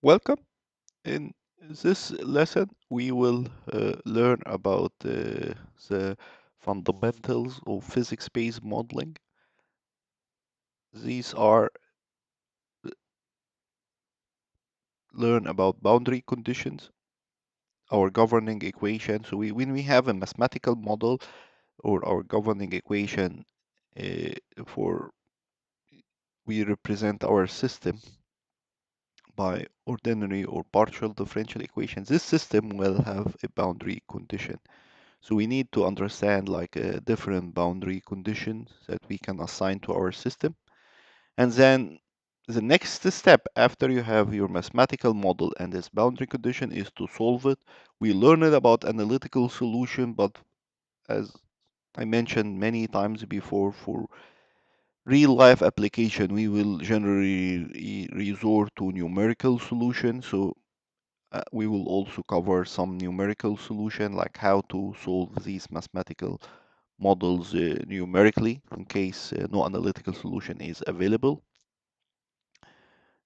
Welcome. In this lesson, we will learn about the fundamentals of physics-based modeling. These are learn about boundary conditions, our governing equation. So when we have a mathematical model or our governing equation for we represent our system by ordinary or partial differential equations, this system will have a boundary condition. So we need to understand like different boundary conditions that we can assign to our system. And then the next step after you have your mathematical model and this boundary condition is to solve it. We learned about analytical solution, but as I mentioned many times before, for real life application, we will generally resort to numerical solution. So we will also cover some numerical solution like how to solve these mathematical models numerically in case no analytical solution is available.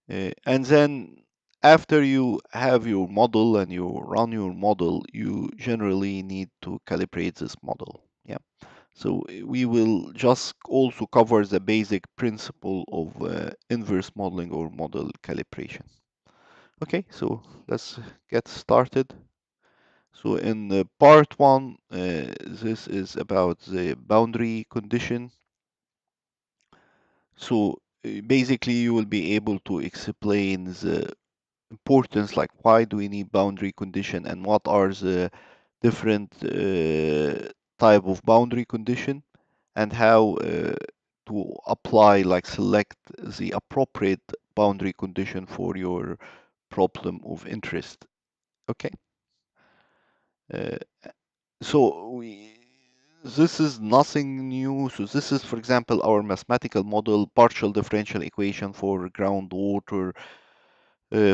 And then after you have your model and you run your model, you generally need to calibrate this model. Yeah. So we will just also cover the basic principle of inverse modeling or model calibration. Okay, so let's get started. So in part one, this is about the boundary condition. So basically, you will be able to explain the importance, like why do we need boundary condition and what are the different type of boundary condition and how to apply, like select the appropriate boundary condition for your problem of interest. Okay. Uh, So this is nothing new. So this is, for example, our mathematical model, partial differential equation for groundwater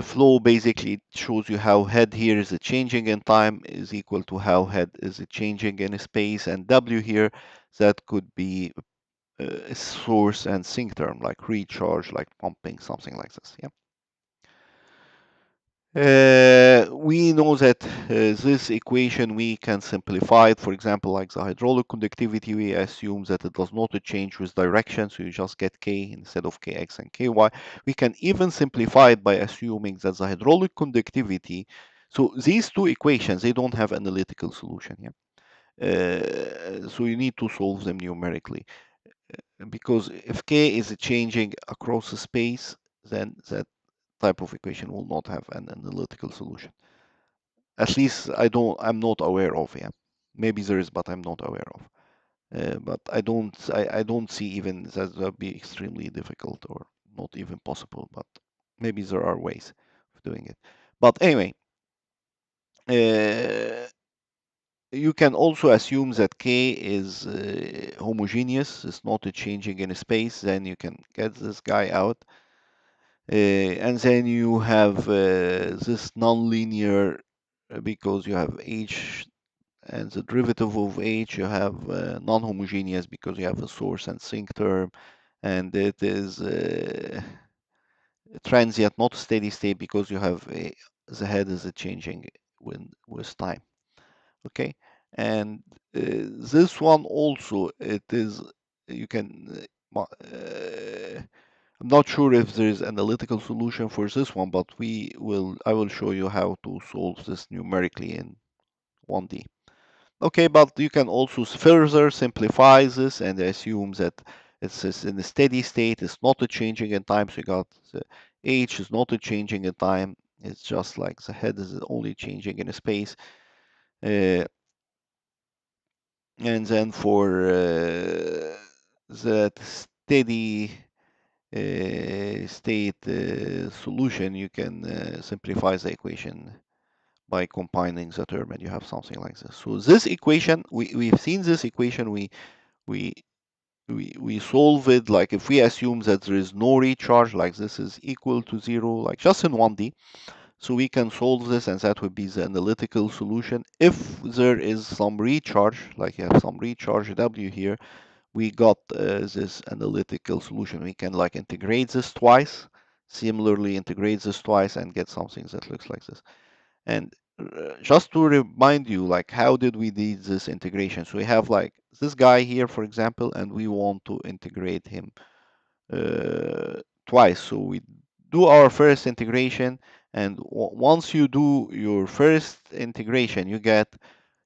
flow. Basically, it shows you how head here is changing in time is equal to how head is changing in space, and W here, that could be a source and sink term, like recharge, like pumping, something like this. Yeah. We know that this equation we can simplify it. For example, like the hydraulic conductivity, we assume that it does not change with direction, so you just get k instead of kx and ky. We can even simplify it by assuming that the hydraulic conductivity, so these two equations, they don't have analytical solution. Yeah. So you need to solve them numerically because if k is changing across the space, then that type of equation will not have an analytical solution. At least I'm not aware of. Yeah, maybe there is, but I'm not aware of. But I don't see even that would be extremely difficult or not even possible. But maybe there are ways of doing it. But anyway, uh, you can also assume that K is homogeneous. It's not changing in space. Then you can get this guy out. And then you have this nonlinear because you have h and the derivative of h, you have non-homogeneous because you have a source and sink term, and it is transient, not steady state, because you have the head is changing with time. Okay, and this one also it is you can. I'm not sure if there is analytical solution for this one, but I will show you how to solve this numerically in 1D. Okay, but you can also further simplify this and assume that it's in a steady state, it's not a changing in time, so you got the h is not a changing in time, it's just like the head is only changing in space. Uh, and then for that steady state solution, you can simplify the equation by combining the term and you have something like this. So this equation, we've seen this equation, we we solve it like if we assume that there is no recharge, like this is equal to 0, like just in 1D. So we can solve this and that would be the analytical solution. If there is some recharge, like you have some recharge W here, we got this analytical solution. We can like integrate this twice Similarly, integrate this twice and get something that looks like this. And just to remind you, like how did we do this integration? So we have like this guy here, for example, and we want to integrate him twice. So we do our first integration, and once you do your first integration, you get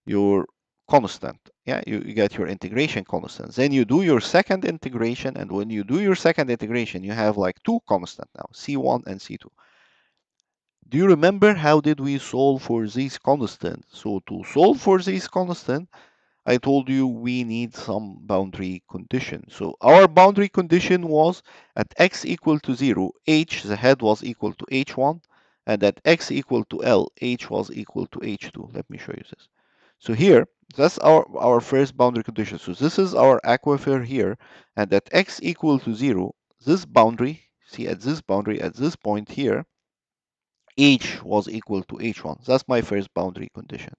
your constant. Yeah, you get your integration constant. Then you do your second integration, and when you do your second integration, you have like two constant now, C1 and C2. Do you remember how did we solve for these constants? So to solve for these constants, I told you we need some boundary condition. So our boundary condition was at x equal to 0, h, the head was equal to h1, and at x equal to L, h was equal to h2. Let me show you this. So here, that's our first boundary condition. So this is our aquifer here, and at x equal to 0, this boundary, see at this boundary, at this point here, h was equal to h1. That's my first boundary condition.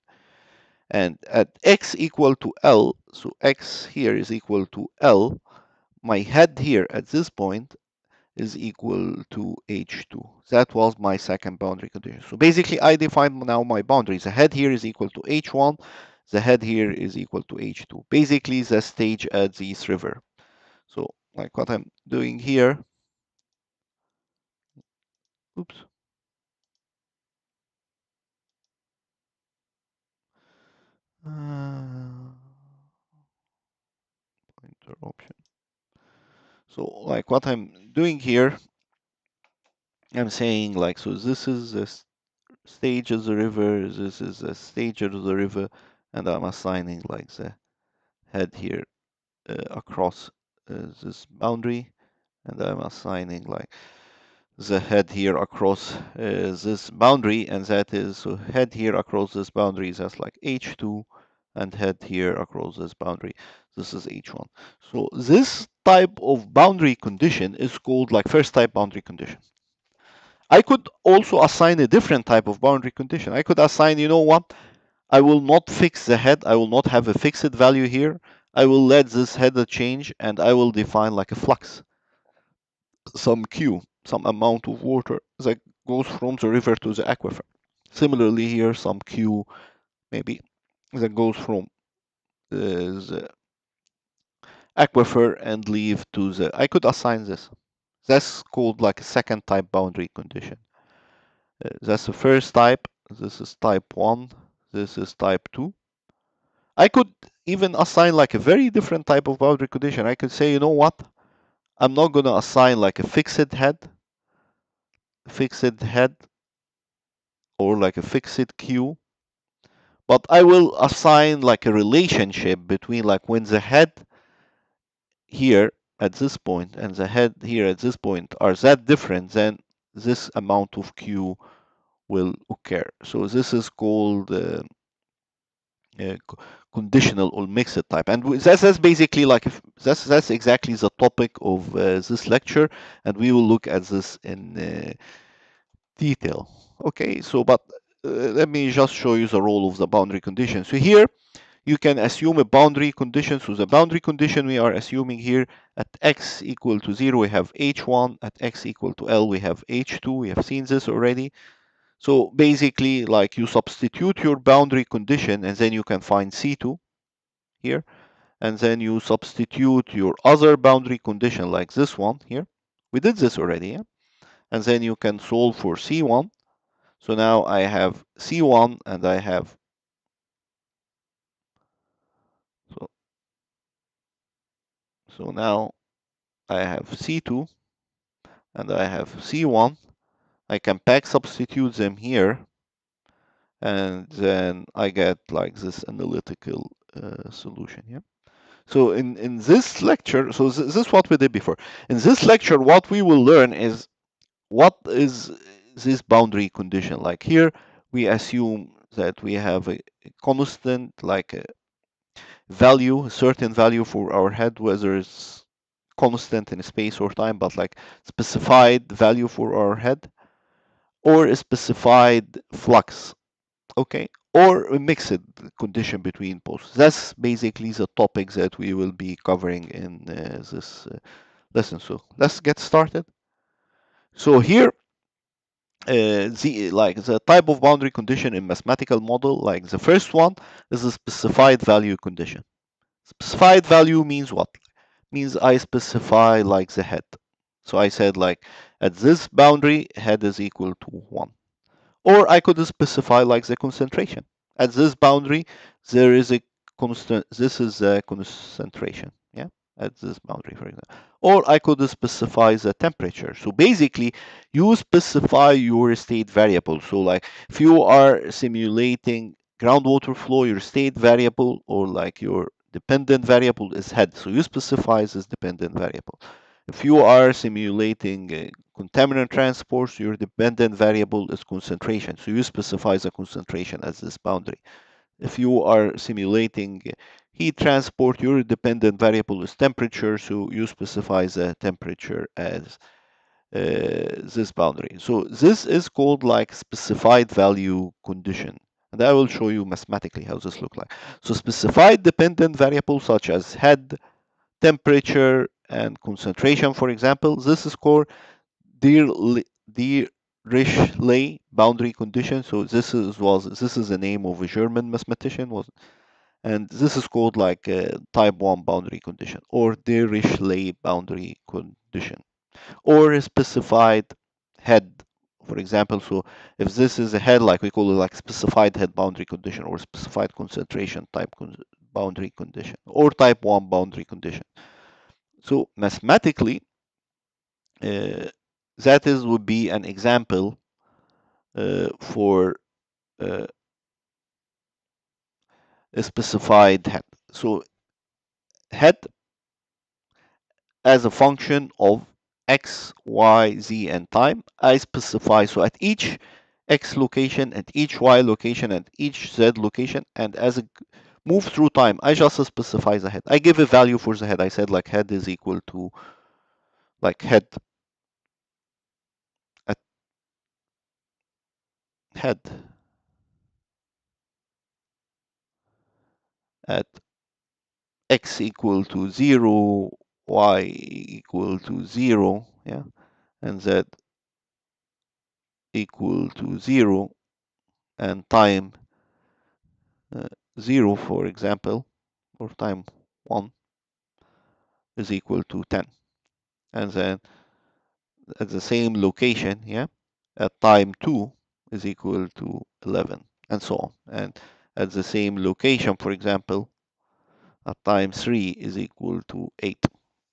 And at x equal to L, so x here is equal to L, my head here at this point is equal to h2. That was my second boundary condition. So basically I define now my boundaries. The head here is equal to h1, the head here is equal to h2. Basically the stage at this river. So like what I'm doing here, oops, pointer option. So like what I'm doing here, I'm saying like, so this is the stage of the river, this is the stage of the river, and I'm assigning like the head here across this boundary, and I'm assigning like the head here across this boundary, and that is, so head here across this boundary, that's like h2, and head here across this boundary, this is h1. So this type of boundary condition is called like first type boundary condition. I could also assign a different type of boundary condition. I could assign, you know what? I will not fix the head. I will not have a fixed value here. I will let this header change, and I will define like a flux, some Q, some amount of water that goes from the river to the aquifer. Similarly here, some Q maybe that goes from the aquifer and leave to the, I could assign this. That's called like a second type boundary condition. That's the first type. This is type 1. This is type 2. I could even assign like a very different type of boundary condition. I could say, you know what? I'm not going to assign like a fixed head, or like a fixed Q, but I will assign like a relationship between like when the head here at this point and the head here at this point are that different, then this amount of Q will occur. So this is called uh, conditional or mixed type, and that's basically like that's exactly the topic of this lecture, and we will look at this in detail. Okay, so but let me just show you the role of the boundary condition. So here you can assume a boundary condition. So the boundary condition we are assuming here, at x equal to 0 we have h1, at x equal to L we have h2. We have seen this already. So basically, like you substitute your boundary condition, and then you can find C2 here, and then you substitute your other boundary condition like this one here. We did this already, yeah? And then you can solve for C1. So now I have C1 and I have, so, so now I have C2 and I have C1. I can back substitute them here, and then I get like this analytical solution here. So in this lecture, so this is what we did before. In this lecture, what we will learn is what is this boundary condition. Like here, we assume that we have a constant, like a value, a certain value for our head, whether it's constant in space or time, but like specified value for our head, or a specified flux, okay, or a mixed condition between both. That's basically the topic that we will be covering in this lesson. So let's get started. So here, the type of boundary condition in mathematical model, like the first one is a specified value condition. Specified value means what? Means I specify like the head. So I said like at this boundary, head is equal to 1. Or I could specify like the concentration. At this boundary, there is a constant, this is a concentration, yeah, at this boundary, for example. Or I could specify the temperature. So basically, you specify your state variable. So like if you are simulating groundwater flow, your state variable or like your dependent variable is head. So you specify this dependent variable. If you are simulating contaminant transport, your dependent variable is concentration. So you specify the concentration as this boundary. If you are simulating heat transport, your dependent variable is temperature. So you specify the temperature as this boundary. So this is called like specified value condition. And I will show you mathematically how this look like. So specified dependent variables such as head, temperature, and concentration, for example, this is called Dirichlet boundary condition. So this is the name of a German mathematician was, and this is called like a type 1 boundary condition or Dirichlet boundary condition or a specified head. For example, so if this is a head, like we call it like specified head boundary condition or specified concentration boundary condition or type 1 boundary condition. So mathematically, uh, that is would be an example for uh, a specified head. So head as a function of x, y, z, and time, I specify. So at each x location, at each y location, at each z location, and as a move through time, I just specify the head. I give a value for the head. I said like head is equal to like at head at x equal to 0, y equal to 0, yeah, and z equal to 0, and time 0, for example, or time 1 is equal to 10. And then at the same location, yeah, at time 2 is equal to 11, and so on. And at the same location, for example, at time 3 is equal to 8.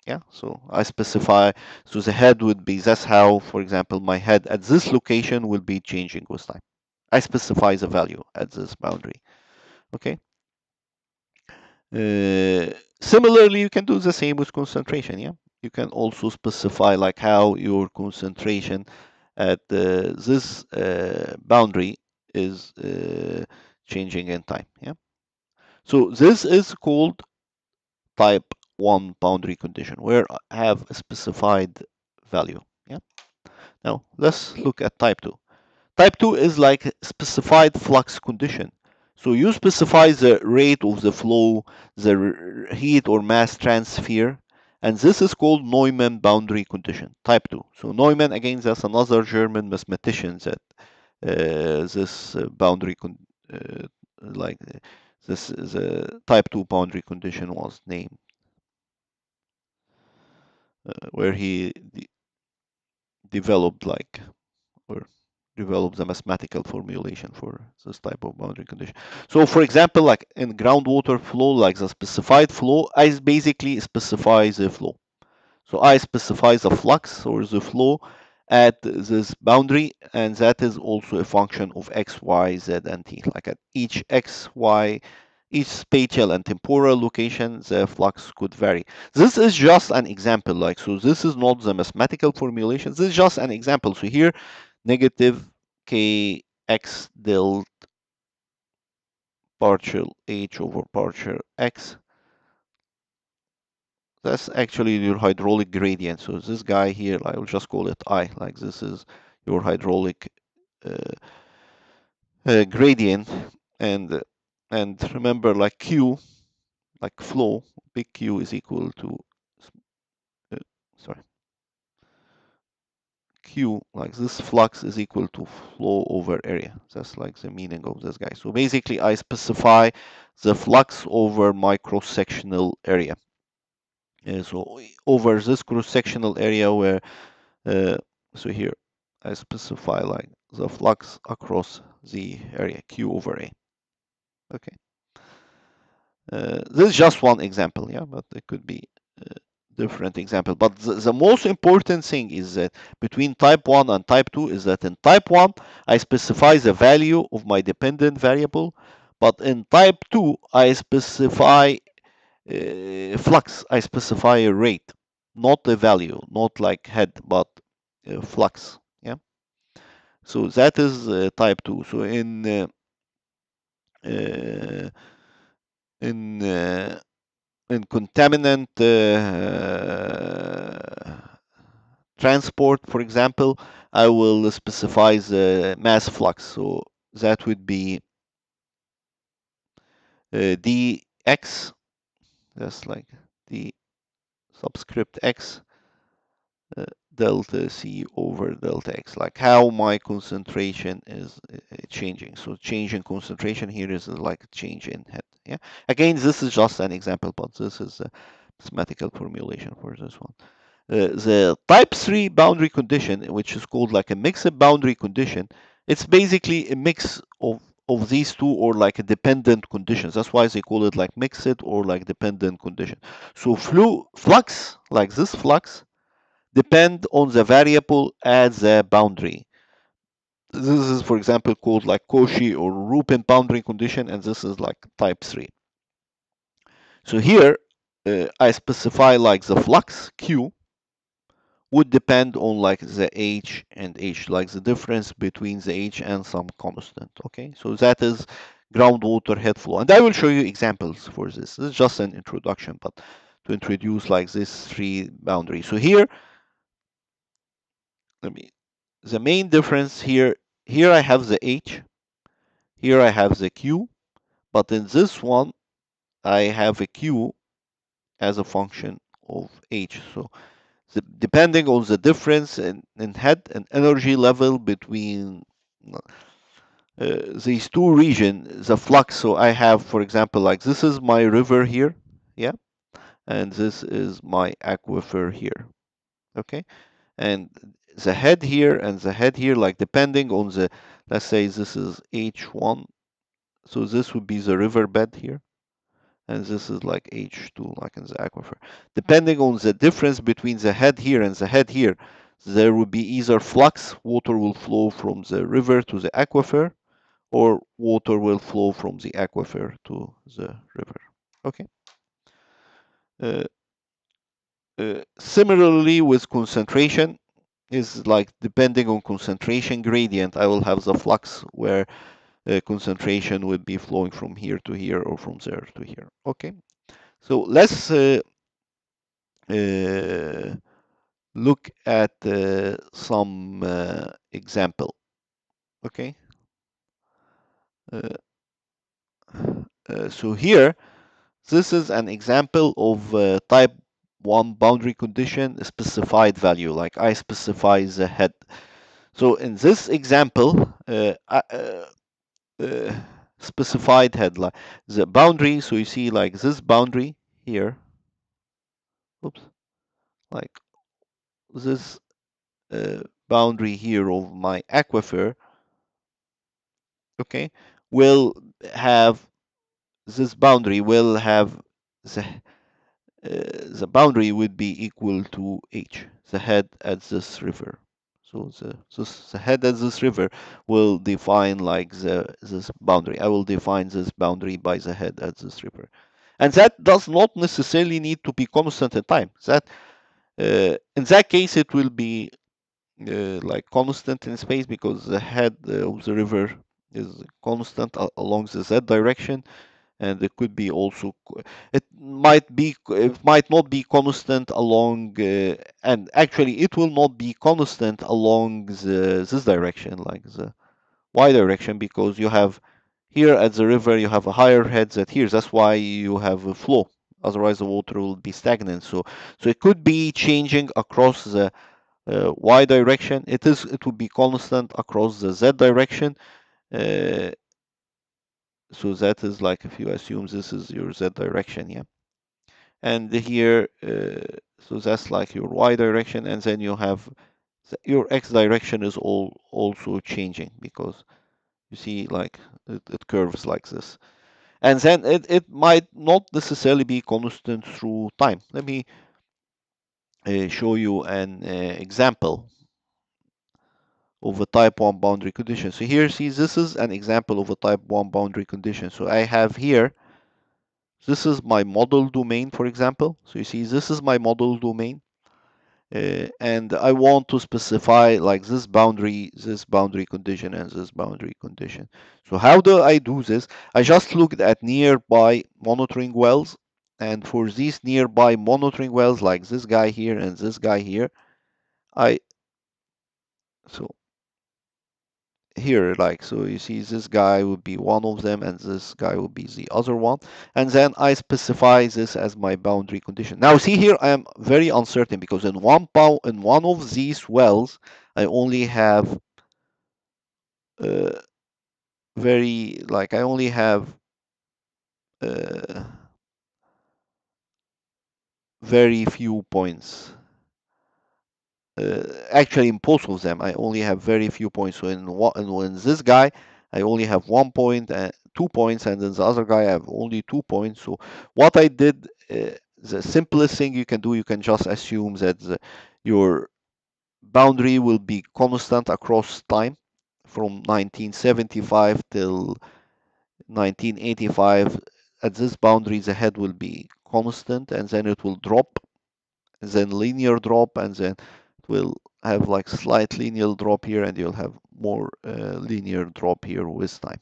Yeah, so I specify, so the head would be, that's how, for example, my head at this location will be changing with time. I specify the value at this boundary. Okay. Similarly, you can do the same with concentration. Yeah, you can also specify like how your concentration at this boundary is changing in time. Yeah, so this is called type 1 boundary condition where I have a specified value. Yeah. Now let's look at type 2. Type 2 is like specified flux condition. So you specify the rate of the flow, the heat or mass transfer, and this is called Neumann boundary condition, type 2. So Neumann, again, that's another German mathematician that this boundary, like this the type 2 boundary condition was named, where he developed like or develop the mathematical formulation for this type of boundary condition. So for example, like in groundwater flow, like the specified flow, I basically specify the flow. So I specify the flux or the flow at this boundary, and that is also a function of x, y, z, and t. Like at each x, y, each spatial and temporal location, the flux could vary. This is just an example, like, so this is not the mathematical formulation. This is just an example. So here, negative kx del partial h over partial x, that's actually your hydraulic gradient. So this guy here, I will just call it I, like this is your hydraulic uh, gradient. And remember, like Q, like flow, big Q is equal to, uh, sorry, Q, like this flux is equal to flow over area. That's like the meaning of this guy. So basically I specify the flux over my cross-sectional area. So over this cross-sectional area where, uh, so here I specify like the flux across the area Q over A. Okay. This is just one example, yeah, but it could be different example. But the most important thing is that between type 1 and type 2 is that in type 1, I specify the value of my dependent variable, but in type 2, I specify flux, I specify a rate, not a value, not like head, but flux, yeah. So that is type 2. So uh, in uh, in contaminant transport, for example, I will specify the mass flux. So that would be dx, that's like the subscript x uh, delta c over delta x, like how my concentration is changing. So change in concentration here is like a change in head. Yeah. Again, this is just an example, but this is a mathematical formulation for this one. The type 3 boundary condition, which is called like a mixed boundary condition, it's basically a mix of these two or like a dependent conditions. That's why they call it like mixed or like dependent condition. So flux, like this flux, depend on the variable at the boundary. This is, for example, called like Cauchy or Rupin boundary condition, and this is like type 3. So here, I specify like the flux Q would depend on like the h and h, like the difference between the h and some constant. Okay, so that is groundwater head flow, and I will show you examples for this. This is just an introduction, but to introduce like these three boundaries. So here, let me. The main difference here. Here I have the h. Here I have the q, but in this one I have a q as a function of h. So depending on the difference in head and energy level between these two regions, the flux. So I have, for example, like this is my river here, yeah, and this is my aquifer here, okay, and the head here and the head here, like depending on the, let's say this is H1, so this would be the riverbed here, and this is like H2, like in the aquifer. Depending on the difference between the head here and the head here, there will be either flux, water will flow from the river to the aquifer, or water will flow from the aquifer to the river. Okay. Uh, Similarly with concentration, is like depending on concentration gradient, I will have the flux where concentration would be flowing from here to here or from there to here. Okay. So let's uh, look at some example. Okay. Uh, so here, this is an example of type 1 boundary condition specified value, like I specify the head. So in this example, specified head, like the boundary, so you see like this boundary here, oops, like this boundary here of my aquifer, okay, will have, this boundary will have the the boundary would be equal to h, the head at this river. So the head at this river will define like this boundary. I will define this boundary by the head at this river, and that does not necessarily need to be constant in time. That in that case it will be like constant in space because the head of the river is constant along the z direction, and it could be also it might not be constant along and actually it will not be constant along this direction, like the y direction, because you have here at the river you have a higher head than here. That's why you have a flow, otherwise the water will be stagnant. So it could be changing across the y direction, it would be constant across the z direction. Uh, so that is like if you assume this is your z direction, yeah. And here, so that's like your y direction, and then you have your x direction is also changing because you see like it curves like this. And then it might not necessarily be constant through time. Let me show you an example of a type 1 boundary condition. So here, see, this is an example of a type 1 boundary condition. So I have here, this is my model domain, for example. So you see, this is my model domain. And I want to specify like this boundary condition, and this boundary condition. So how do I do this? I just looked at nearby monitoring wells, and for these nearby monitoring wells, like this guy here and this guy here, I so here, like, so you see this guy would be one of them and this guy would be the other one, and then I specify this as my boundary condition. Now see here, I am very uncertain because in one of these wells I only have uh, I only have uh, very few points. Actually, in both of them, I only have very few points. So in this guy, I only have 1 point and 2 points, and in the other guy, I have only 2 points. So what I did, the simplest thing you can do, you can just assume that your boundary will be constant across time from 1975 till 1985. At this boundary, the head will be constant, and then it will drop, then linear drop, and then it will have like slight linear drop here, and you'll have more linear drop here with time.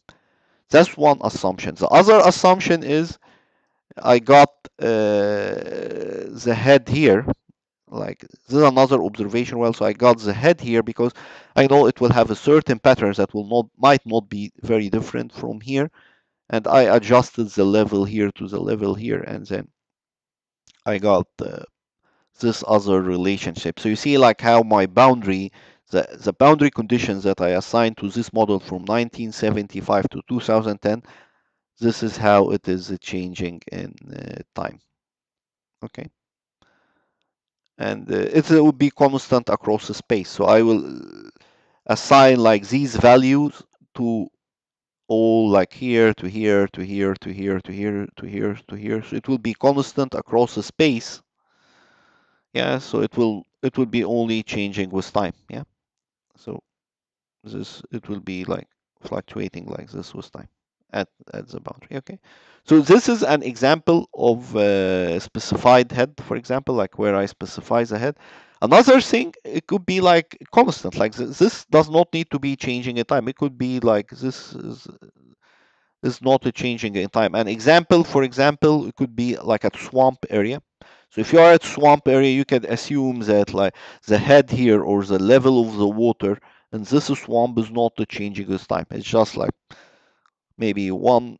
That's one assumption. The other assumption is I got the head here. Like this is another observation well, so I got the head here because I know it will have a certain pattern that might not be very different from here, and I adjusted the level here to the level here, and then I got this other relationship. So you see like how my boundary, the boundary conditions that I assigned to this model from 1975 to 2010, this is how it is changing in time. Okay. And it will be constant across the space. So I will assign like these values to all like here to here to here to here to here to here to here. So it will be constant across the space. Yeah, so it will be only changing with time. Yeah. So this it will be like fluctuating like this with time at the boundary. Okay. So this is an example of a specified head, for example, like where I specify the head. Another thing, it could be like constant, like this does not need to be changing in time. It could be like this is not changing in time. An example, for example, it could be like a swamp area. So if you are at swamp area, you can assume that like the head here or the level of the water in this swamp is not changing with time. It's just like maybe 1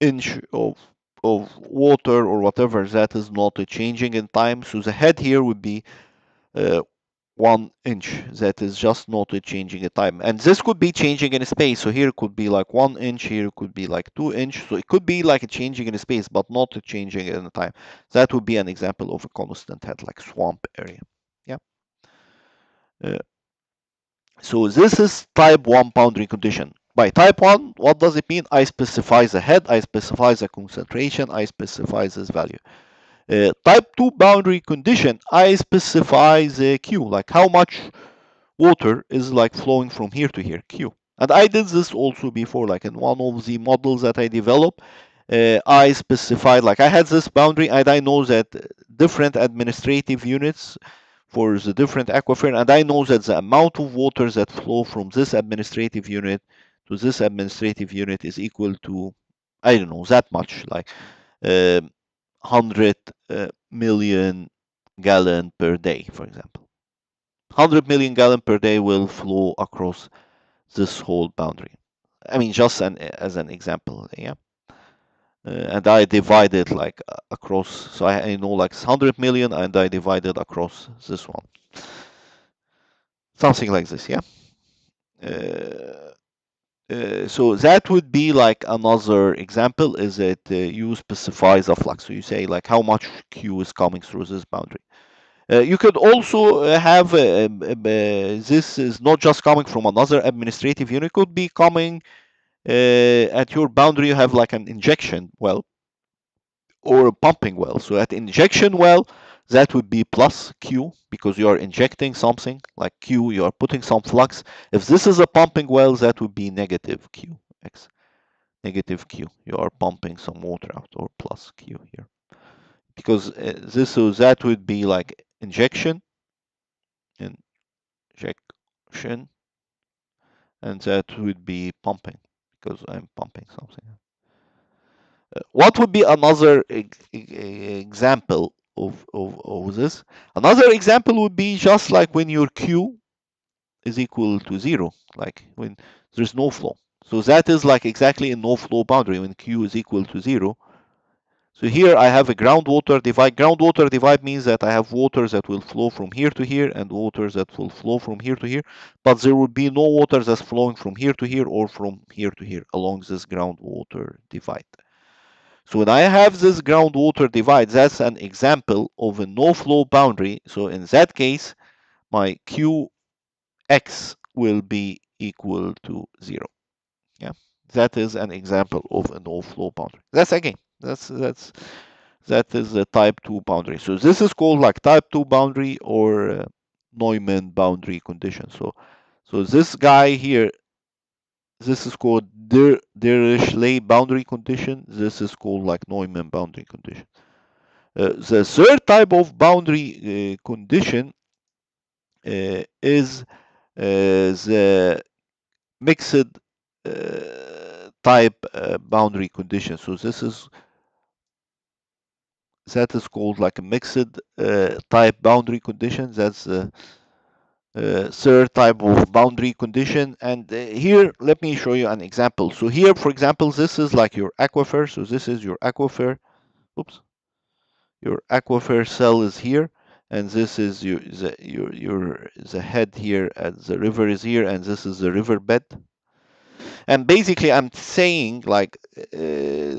inch of water or whatever that is not changing in time. So the head here would be uh, 1 inch that is just not changing in time, and this could be changing in space. So here it could be like 1 inch, here it could be like 2 inch, so it could be like changing in space but not changing in time. That would be an example of a constant head, like swamp area. Yeah. uh, so this is type 1 boundary condition. By type 1, what does it mean? I specify the head, I specify the concentration, I specify this value. Type 2 boundary condition, I specify the Q, like how much water is like flowing from here to here, Q. And I did this also before, like in one of the models that I developed. I specified, like I had this boundary, and I know that different administrative units for the different aquifer, and I know that the amount of water that flow from this administrative unit to this administrative unit is equal to, I don't know, that much, like 100 million gallon per day, for example. 100 million gallon per day will flow across this whole boundary. I mean, just as an example, yeah. And I divide it like across, so I know like 100 million, and I divide it across this one. something like this, yeah. Uh, so that would be like another example is that you specify the flux. So you say like how much Q is coming through this boundary. You could also have this is not just coming from another administrative unit, could be coming at your boundary. You have like an injection well or a pumping well. So at injection well, that would be plus Q because you are injecting something like Q, you are putting some flux. If this is a pumping well, that would be negative Q, X, negative Q. You are pumping some water out or plus Q here. Because this, so that would be like injection, injection, and that would be pumping because I'm pumping something. What would be another example of this? Another example would be just like when your Q is equal to zero, like when there's no flow. So that is like exactly a no flow boundary when Q is equal to zero. So here I have a groundwater divide. Groundwater divide means that I have water that will flow from here to here and water that will flow from here to here, but there will be no water that's flowing from here to here or from here to here along this groundwater divide. So when I have this groundwater divide, that's an example of a no-flow boundary. So in that case, my Qx will be equal to 0. Yeah, that is an example of a no-flow boundary. That's again, that is the type 2 boundary. So this is called like type 2 boundary or Neumann boundary condition. So this guy here, this is called Dirichlet boundary condition. This is called like Neumann boundary condition. The third type of boundary condition is the mixed type boundary condition. So this is that is called like a mixed type boundary condition. That's the third type of boundary condition. And here, let me show you an example. So here, for example, this is like your aquifer. So this is your aquifer. Oops. Your aquifer cell is here, and this is the head here, and the river is here, and this is the river bed. And basically, I'm saying like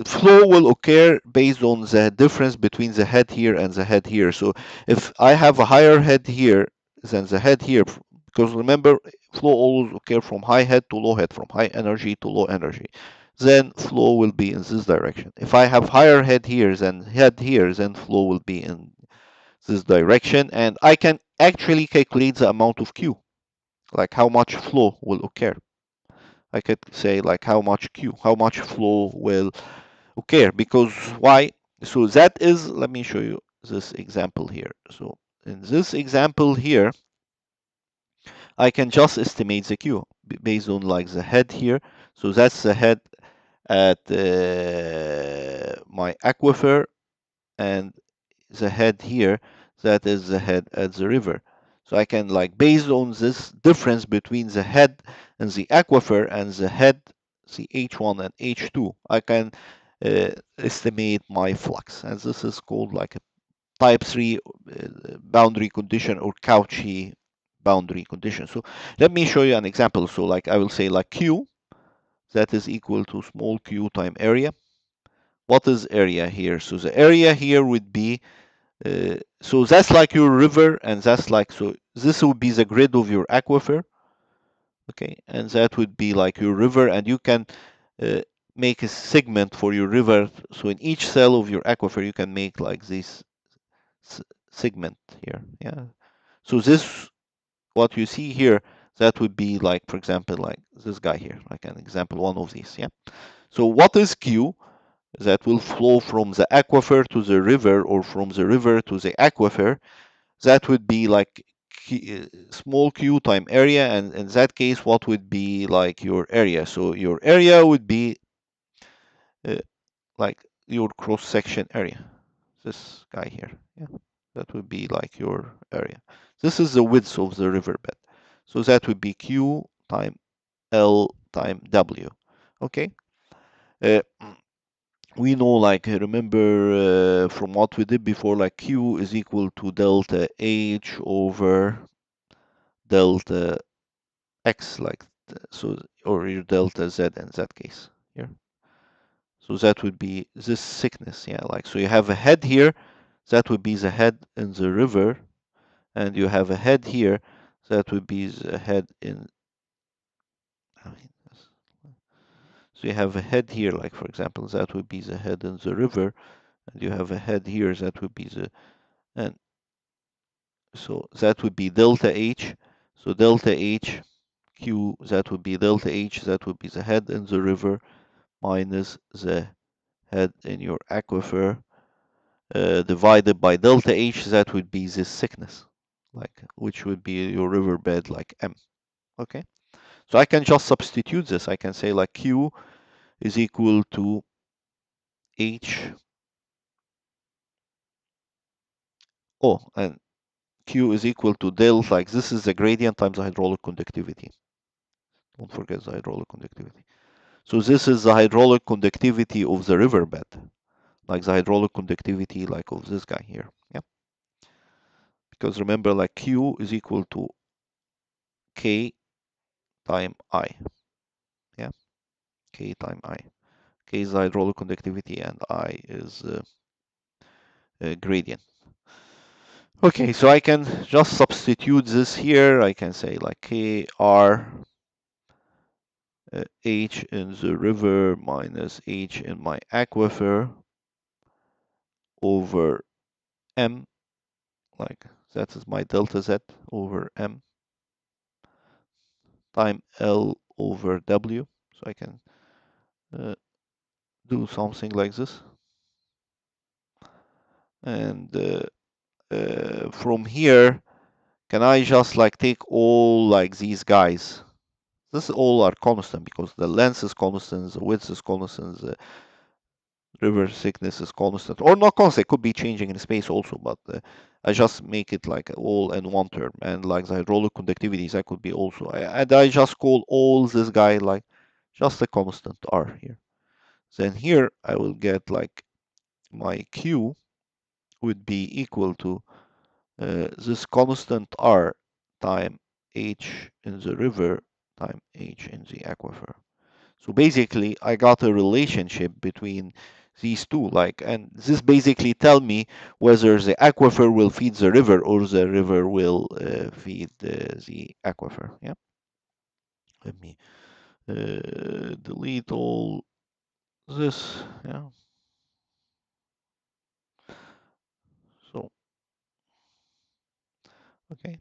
flow will occur based on the difference between the head here and the head here. So if I have a higher head here than the head here, because remember, flow always occur from high head to low head, from high energy to low energy, then flow will be in this direction. If I have higher head here than head here, then flow will be in this direction, and I can actually calculate the amount of Q, like how much flow will occur. I could say like how much Q, how much flow will occur, because why? So that is, let me show you this example here. So in this example here, I can just estimate the Q based on like the head here. So that's the head at my aquifer, and the head here, that is the head at the river. So I can like based on this difference between the head and the aquifer and the head, the H1 and H2, I can estimate my flux. And this is called like a type 3 boundary condition or Cauchy boundary condition. So let me show you an example. So like I will say like Q, that is equal to small q time area. What is area here? So the area here would be so that's like your river, and that's like, so this would be the grid of your aquifer, okay, and that would be like your river, and you can uh, make a segment for your river. So in each cell of your aquifer, you can make like this segment here, yeah. So this, what you see here, that would be like, for example, like this guy here, like an example one of these, yeah. So what is Q? That will flow from the aquifer to the river, or from the river to the aquifer. That would be like small q time area, and in that case, what would be like your area? So your area would be uh, like your cross section area, this guy here, yeah, that would be like your area. This is the width of the riverbed, so that would be q time l time w. Okay, uh, we know, like, remember from what we did before, like q is equal to delta h over delta x, like so, or your delta z in that case here. So that would be this thickness, yeah, like so you have a head here, that would be the head in the river, and you have a head here, that would be the head in. I mean, so you have a head here, like for example, that would be the head in the river, and you have a head here, that would be the, and so that would be delta H. So delta H Q, that would be delta H, that would be the head in the river minus the head in your aquifer, divided by delta H, that would be this thickness, like which would be your riverbed, like M. Okay, so I can just substitute this. I can say like Q is equal to H. Oh, and Q is equal to del, like this is the gradient times the hydraulic conductivity. Don't forget the hydraulic conductivity. So this is the hydraulic conductivity of the riverbed, like the hydraulic conductivity like of this guy here. Yeah. Because remember, like Q is equal to K time I. Yeah. K time I. K is the hydraulic conductivity and I is gradient. Okay, so I can just substitute this here. I can say like K R H in the river minus H in my aquifer over M, like that is my delta Z over M time L over W. So I can uh, do something like this. And from here, can I just like take all like these guys? This all are constant because the length is constant, the width is constant, the river thickness is constant, or not constant. It could be changing in space also, but I just make it like all in one term. And like the hydraulic conductivities, that could be also. And I just call all this guy like just a constant R here. Then here I will get like my Q would be equal to this constant R time H in the river time H in the aquifer. So basically, I got a relationship between these two, like, and this basically tell me whether the aquifer will feed the river or the river will feed the aquifer. Yeah. Let me delete all this. Yeah. So okay.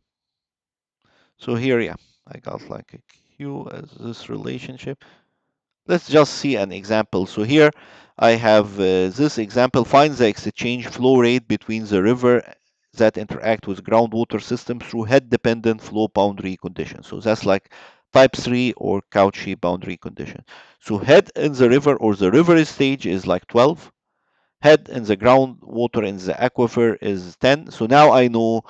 So here, yeah, I got like a Q as this relationship. Let's just see an example. So here I have this example. Find the exchange flow rate between the river that interact with groundwater system through head-dependent flow boundary conditions. So that's like type 3 or Cauchy boundary condition. So head in the river or the river stage is like 12. Head in the groundwater in the aquifer is 10. So now I know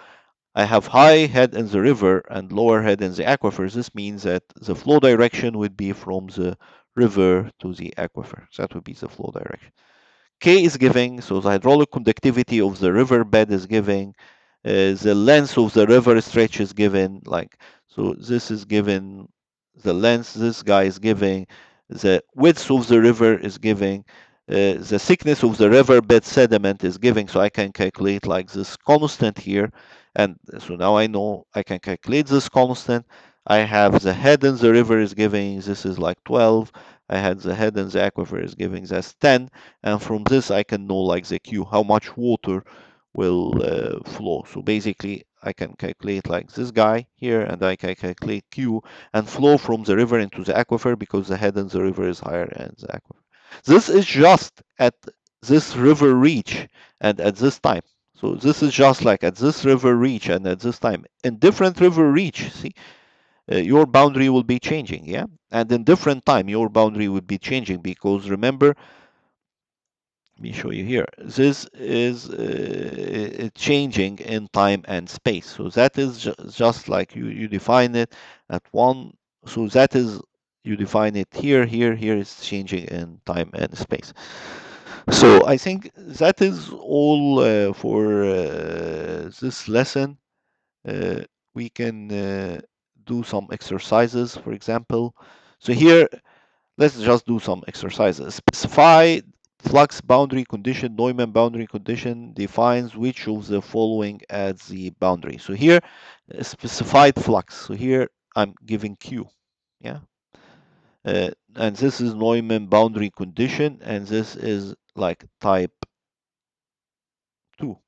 I have high head in the river and lower head in the aquifers. This means that the flow direction would be from the river to the aquifer. That would be the flow direction. K is giving, so the hydraulic conductivity of the river bed is giving, the length of the river stretch is given, like, so this is given, the length this guy is giving, the width of the river is giving, the thickness of the river bed sediment is giving, so I can calculate like this constant here, and so now I know I can calculate this constant. I have the head in the river is giving, this is like 12, I had the head in the aquifer is giving that's 10, and from this I can know like the Q, how much water will flow. So basically I can calculate like this guy here, and I can calculate Q and flow from the river into the aquifer because the head in the river is higher than the aquifer. This is just at this river reach and at this time. So this is just like at this river reach and at this time. In different river reach, see, your boundary will be changing, yeah? And in different time, your boundary would be changing because remember, let me show you here. This is changing in time and space. So that is just like you define it at one. So that is, you define it here, here, here is changing in time and space. So I think that is all for this lesson. Uh, we can do some exercises, for example. So here, let's just do some exercises. Specify flux boundary condition. Neumann boundary condition defines which of the following as the boundary. So here, specified flux. So here I'm giving Q. Yeah. And this is Neumann boundary condition, and this is like type 2.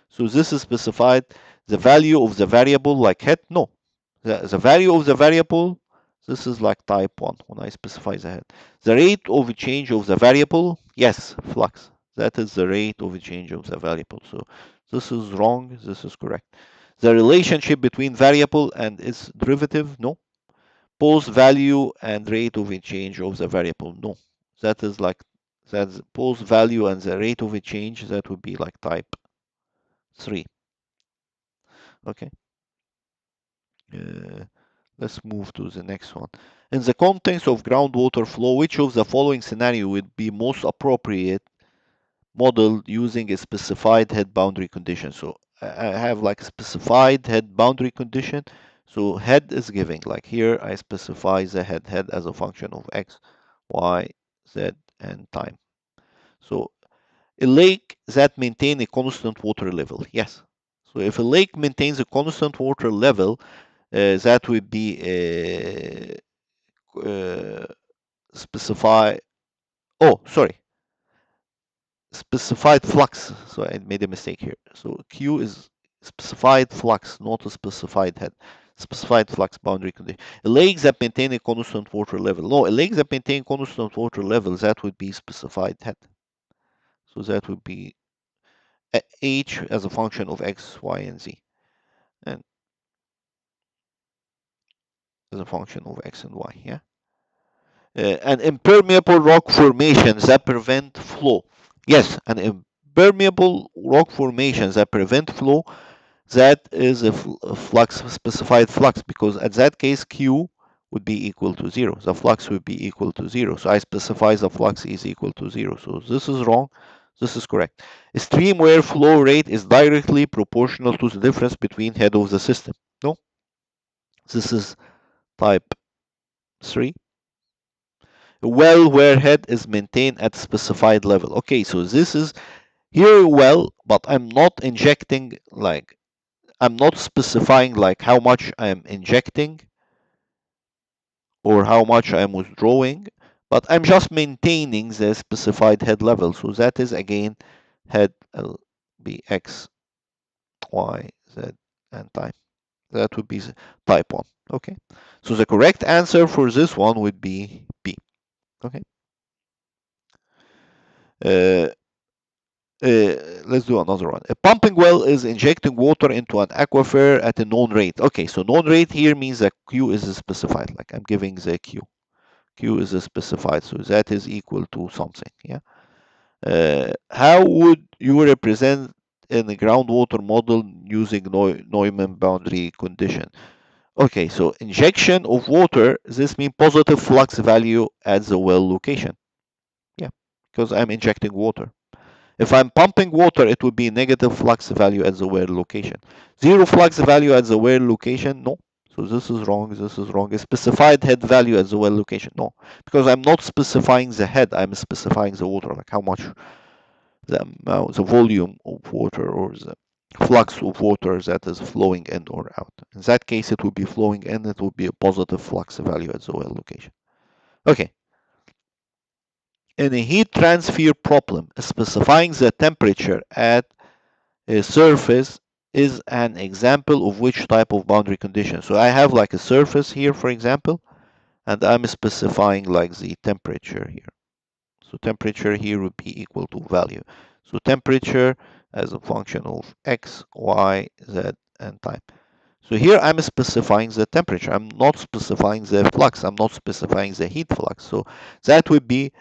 So this is specified the value of the variable like head. No, the value of the variable, this is like type 1 when I specify the head. The rate of change of the variable, yes, flux. That is the rate of change of the variable. So this is wrong, this is correct. The relationship between variable and its derivative, no. Both value and rate of change of the variable, no. That is like, that's both value and the rate of change, that would be like type 3. Okay. Uh, let's move to the next one. In the context of groundwater flow, which of the following scenario would be most appropriate modeled using a specified head boundary condition? So I have like a specified head boundary condition. So head is giving, like here I specify the head as a function of x, y, z, and time. So a lake that maintain a constant water level, yes. So if a lake maintains a constant water level, that would be specify. Oh, sorry, specified flux. So I made a mistake here. So Q is specified flux, not a specified head. Specified flux boundary condition. A lake that maintain a constant water level. No, a lake that maintain constant water level, that would be specified head. So that would be H as a function of X, Y, and Z. And as a function of X and Y, yeah. An impermeable rock formation that prevent flow. Yes, an impermeable rock formation that prevent flow, that is a flux, specified flux, because at that case Q would be equal to 0. The flux would be equal to 0. So I specify the flux is equal to 0. So this is wrong. This is correct. A stream where flow rate is directly proportional to the difference between head of the system. No, this is type 3. A well where head is maintained at specified level. Okay, so this is here well, but I'm not injecting, like I'm not specifying like how much I'm injecting or how much I'm withdrawing, but I'm just maintaining the specified head level. So that is again head will be x, y, z, and time. That would be type 1. Okay. So the correct answer for this one would be B. Okay. Uh, let's do another one. A pumping well is injecting water into an aquifer at a known rate. Okay, so known rate here means that Q is specified. Like I'm giving the Q. Q is specified, so that is equal to something. Yeah. How would you represent in a groundwater model using Neumann boundary condition? Okay, so injection of water, this means positive flux value at the well location. Yeah, because I'm injecting water. If I'm pumping water, it would be negative flux value at the well location. Zero flux value at the well location, no. So this is wrong, this is wrong. A specified head value at the well location, no. Because I'm not specifying the head, I'm specifying the water, like how much the amount, the volume of water or the flux of water that is flowing in or out. In that case, it would be flowing in, it would be a positive flux value at the well location. Okay. In a heat transfer problem, specifying the temperature at a surface is an example of which type of boundary condition. So I have like a surface here, for example, and I'm specifying like the temperature here. So temperature here would be equal to value. So temperature as a function of x, y, z, and time. So here I'm specifying the temperature. I'm not specifying the flux. I'm not specifying the heat flux. So that would be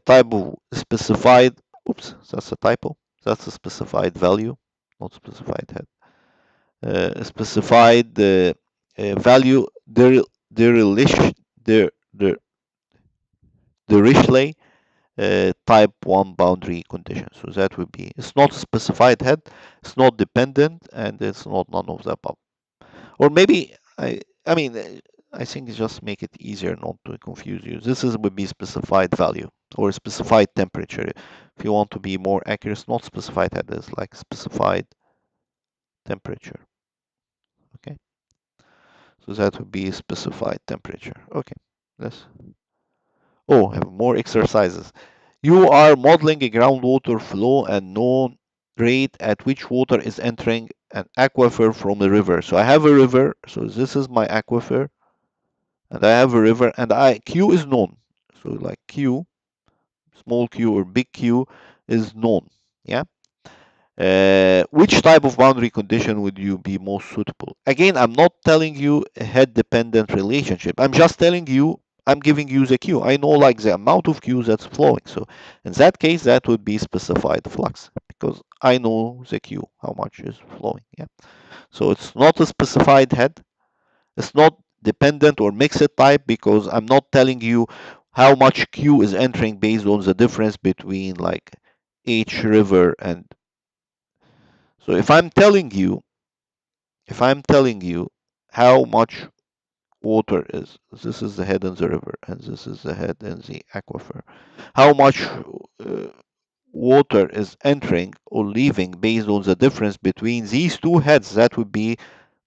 type of specified. Oops, that's a typo. That's a specified value, not specified head. Specified value the Dirichlet type 1 boundary condition. So that would be, it's not specified head, it's not dependent, and it's not none of the above. Or maybe I mean I think just make it easier not to confuse you. This is would be specified value or specified temperature. If you want to be more accurate, not specified head is like specified temperature. Okay, so that would be specified temperature. Okay, let's. Oh, have more exercises. You are modeling a groundwater flow and known rate at which water is entering an aquifer from a river. So I have a river. So this is my aquifer, and I have a river, and Q is known. So like Q, small q or big Q is known. Yeah. Which type of boundary condition would you be most suitable? Again, I'm not telling you a head dependent relationship. I'm just telling you, I'm giving you the Q. I know like the amount of Q that's flowing. So in that case, that would be specified flux because I know the Q, how much is flowing. Yeah. So it's not a specified head. It's not dependent or mixed type because I'm not telling you how much Q is entering based on the difference between like H river and so if I'm telling you how much water is, this is the head in the river and this is the head in the aquifer, how much water is entering or leaving based on the difference between these two heads, that would be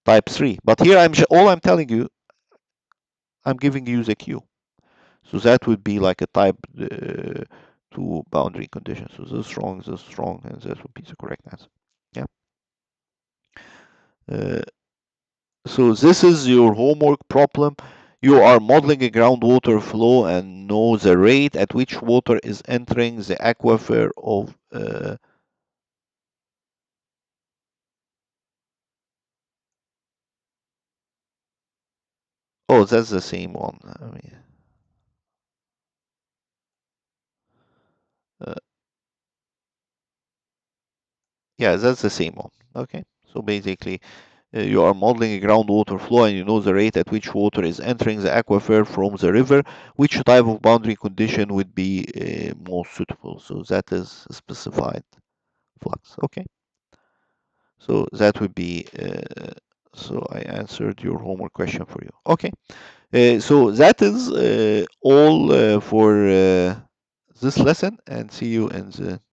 type 3. But here all I'm telling you, I'm giving you the Q. So that would be like a type 2 boundary condition. So this strong, and that would be the correct answer. Yeah. Uh, So this is your homework problem. You are modeling a groundwater flow and know the rate at which water is entering the aquifer of. Oh, that's the same one. I mean, uh, yeah, that's the same one. Okay. So basically, you are modeling a groundwater flow and you know the rate at which water is entering the aquifer from the river. Which type of boundary condition would be most suitable? So that is specified flux. Okay. So that would be, so I answered your homework question for you. Okay, so that is all for this lesson, and see you in the